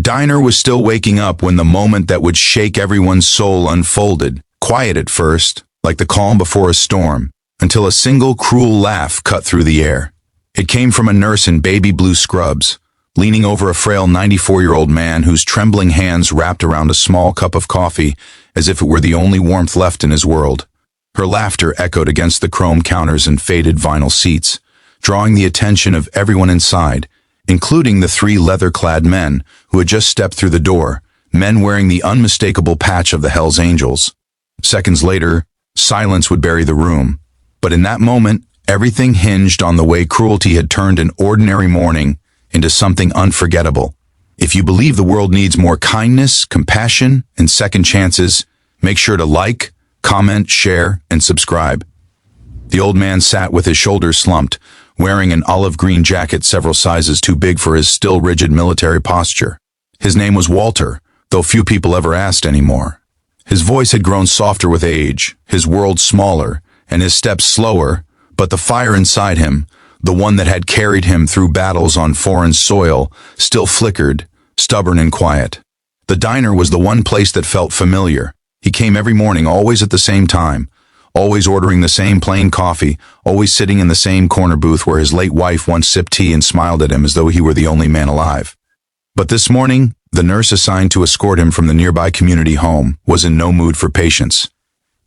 diner was still waking up when the moment that would shake everyone's soul unfolded, quiet at first, like the calm before a storm, until a single cruel laugh cut through the air. It came from a nurse in baby blue scrubs, leaning over a frail 94-year-old man whose trembling hands wrapped around a small cup of coffee as if it were the only warmth left in his world. Her laughter echoed against the chrome counters and faded vinyl seats, drawing the attention of everyone inside, including the three leather-clad men who had just stepped through the door, men wearing the unmistakable patch of the Hells Angels. Seconds later, silence would bury the room, but in that moment, everything hinged on the way cruelty had turned an ordinary morning into something unforgettable. If you believe the world needs more kindness, compassion, and second chances, make sure to like, comment, share, and subscribe. The old man sat with his shoulders slumped, wearing an olive green jacket several sizes too big for his still rigid military posture. His name was Walter, though few people ever asked anymore. His voice had grown softer with age, his world smaller, and his steps slower, but the fire inside him, the one that had carried him through battles on foreign soil, still flickered, stubborn and quiet. The diner was the one place that felt familiar. He came every morning, always at the same time, always ordering the same plain coffee, always sitting in the same corner booth where his late wife once sipped tea and smiled at him as though he were the only man alive. But this morning, the nurse assigned to escort him from the nearby community home was in no mood for patience.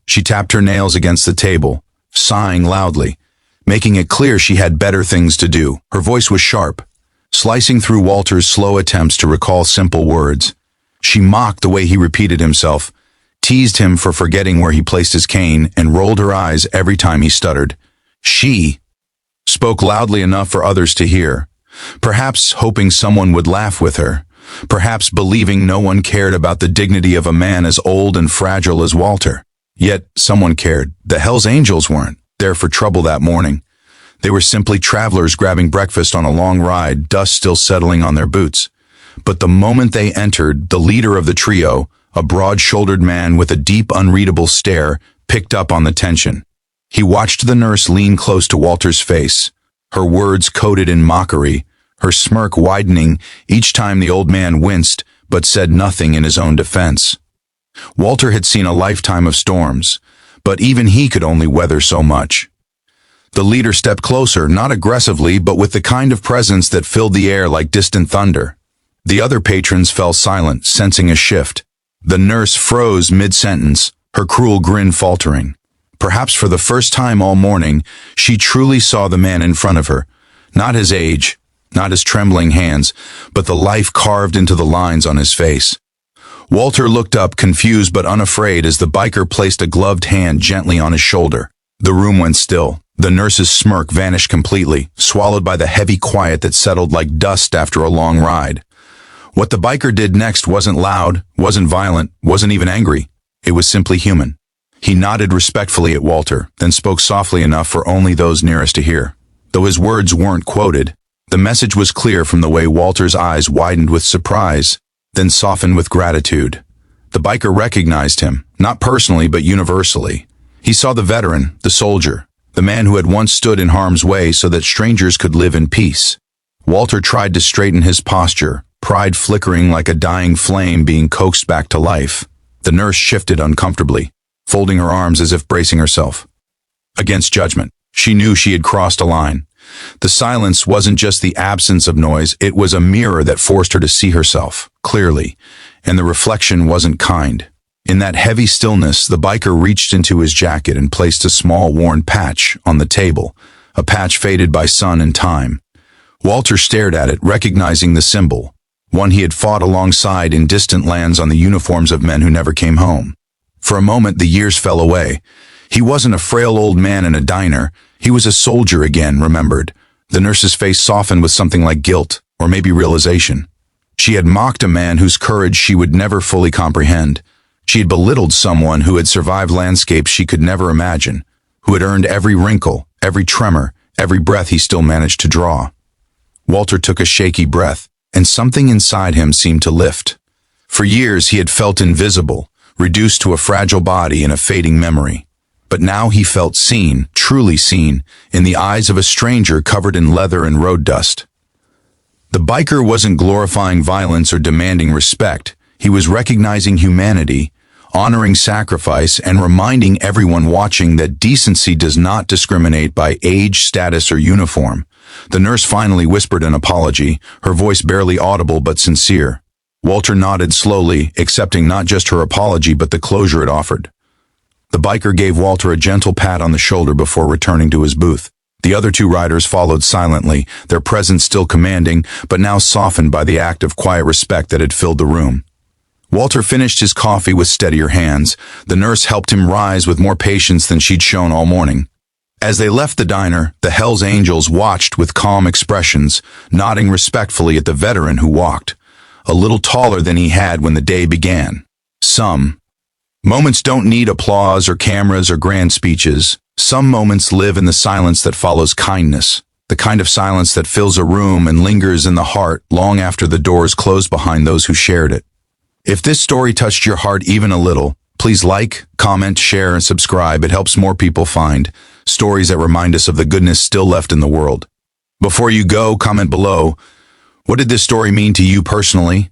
She tapped her nails against the table, sighing loudly, making it clear she had better things to do. Her voice was sharp, slicing through Walter's slow attempts to recall simple words. She mocked the way he repeated himself, teased him for forgetting where he placed his cane, and rolled her eyes every time he stuttered. She spoke loudly enough for others to hear, perhaps hoping someone would laugh with her, perhaps believing no one cared about the dignity of a man as old and fragile as Walter. Yet someone cared. The Hells Angels weren't there for trouble that morning. They were simply travelers grabbing breakfast on a long ride, dust still settling on their boots. But the moment they entered, the leader of the trio, a broad-shouldered man with a deep, unreadable stare, picked up on the tension. He watched the nurse lean close to Walter's face, her words coated in mockery, her smirk widening each time the old man winced but said nothing in his own defense. Walter had seen a lifetime of storms, but even he could only weather so much. The leader stepped closer, not aggressively, but with the kind of presence that filled the air like distant thunder. The other patrons fell silent, sensing a shift. The nurse froze mid-sentence, her cruel grin faltering. Perhaps for the first time all morning, she truly saw the man in front of her. Not his age, not his trembling hands, but the life carved into the lines on his face. Walter looked up, confused but unafraid, as the biker placed a gloved hand gently on his shoulder. The room went still. The nurse's smirk vanished completely, swallowed by the heavy quiet that settled like dust after a long ride. What the biker did next wasn't loud, wasn't violent, wasn't even angry. It was simply human. He nodded respectfully at Walter, then spoke softly enough for only those nearest to hear. Though his words weren't quoted, the message was clear from the way Walter's eyes widened with surprise, then softened with gratitude. The biker recognized him, not personally but universally. He saw the veteran, the soldier, the man who had once stood in harm's way so that strangers could live in peace. Walter tried to straighten his posture, pride flickering like a dying flame being coaxed back to life. The nurse shifted uncomfortably, folding her arms as if bracing herself against judgment. She knew she had crossed a line. The silence wasn't just the absence of noise, it was a mirror that forced her to see herself clearly, and the reflection wasn't kind. In that heavy stillness, the biker reached into his jacket and placed a small worn patch on the table, a patch faded by sun and time. Walter stared at it, recognizing the symbol, one he had fought alongside in distant lands on the uniforms of men who never came home. For a moment, the years fell away. He wasn't a frail old man in a diner. He was a soldier again, remembered. The nurse's face softened with something like guilt, or maybe realization. She had mocked a man whose courage she would never fully comprehend. She had belittled someone who had survived landscapes she could never imagine, who had earned every wrinkle, every tremor, every breath he still managed to draw. Walter took a shaky breath, and something inside him seemed to lift. For years he had felt invisible, reduced to a fragile body and a fading memory. But now he felt seen, truly seen, in the eyes of a stranger covered in leather and road dust. The biker wasn't glorifying violence or demanding respect. He was recognizing humanity, honoring sacrifice, and reminding everyone watching that decency does not discriminate by age, status, or uniform. The nurse finally whispered an apology, her voice barely audible but sincere. Walter nodded slowly, accepting not just her apology but the closure it offered. The biker gave Walter a gentle pat on the shoulder before returning to his booth. The other two riders followed silently, their presence still commanding, but now softened by the act of quiet respect that had filled the room. Walter finished his coffee with steadier hands. The nurse helped him rise with more patience than she'd shown all morning. As they left the diner, the Hells Angels watched with calm expressions, nodding respectfully at the veteran who walked, a little taller than he had when the day began. Some moments don't need applause or cameras or grand speeches. Some moments live in the silence that follows kindness, the kind of silence that fills a room and lingers in the heart long after the doors close behind those who shared it. If this story touched your heart even a little, please like, comment, share, and subscribe. It helps more people find stories that remind us of the goodness still left in the world. Before you go, comment below, what did this story mean to you personally?